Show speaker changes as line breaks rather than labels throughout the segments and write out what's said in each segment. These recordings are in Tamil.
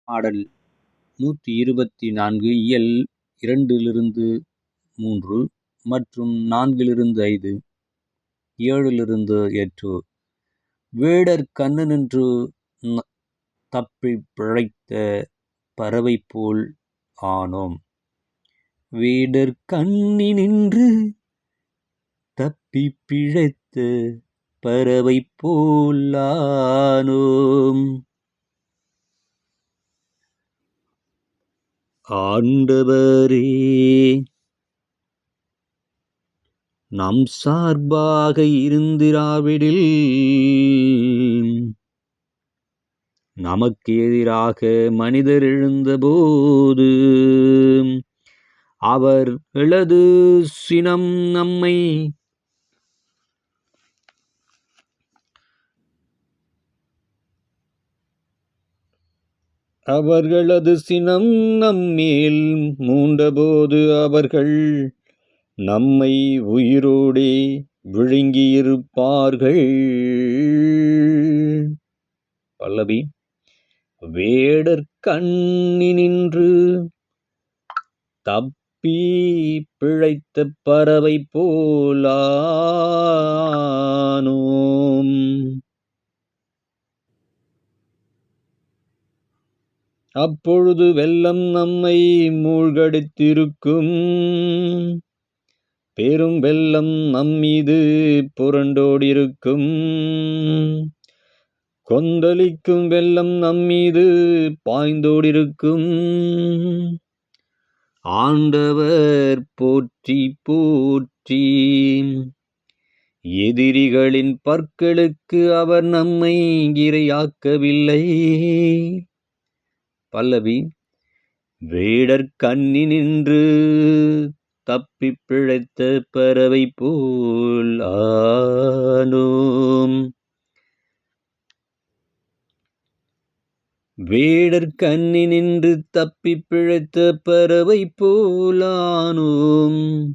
பாடல் 124 இயல் 2 3 மற்றும் 4 5 7 8. வேடர் கண்ணினின்று தப்பிப் பிழைத்த பறவை போல் ஆனோம். வேடர் கண்ணினின்று தப்பிப் பிழைத்த பறவை போல் ஆனோம். ஆண்டவரே, நம் சார்பாக இருந்திராவிடில் நமக்கு எதிராக மனிதர் எழுந்தபோது அவர்களது சினம் நம்மை நம்மேல் மூண்டபோது அவர்கள் நம்மை உயிரோடே விழுங்கியிருப்பார்கள். பல்லவி. வேடர் கண்ணினின்று தப்பி பிழைத்த பறவை போலானோம். அப்பொழுது வெள்ளம் நம்மை மூழ்கடித்திருக்கும். பெரும் வெள்ளம் நம்மீது புரண்டோடிருக்கும். கொந்தளிக்கும் வெள்ளம் நம்மீது பாய்ந்தோடிருக்கும். ஆண்டவர் போற்றி போற்றி. எதிரிகளின் பற்களுக்கு அவர் நம்மை இரையாக்கவில்லை. பல்லவி. வேடர் கண்ணினின்று தப்பிப் பிழைத்த பறவை போல் ஆனோம். வேடர் கண்ணினின்று தப்பிப் பிழைத்த பறவை போலானோம்.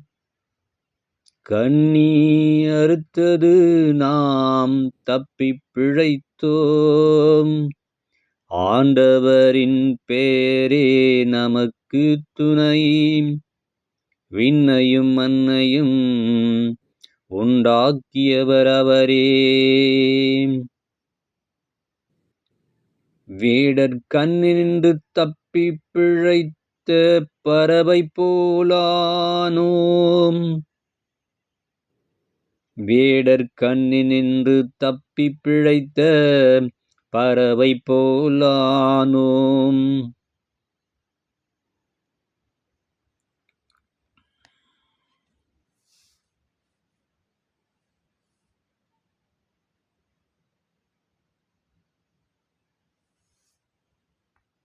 கண்ணி அறுத்தது நாம் தப்பிப் பிழைத்தோம். ஆண்டவரின் பேரே நமக்கு துணை. விண்ணையும் மண்ணையும் உண்டாக்கியவர் அவரே. வேடர் கண்ணினின்று தப்பிப் பிழைத்த பறவை போலானோம். வேடர் கண்ணினின்று தப்பிப் பிழைத்த பறவை போலானோம்.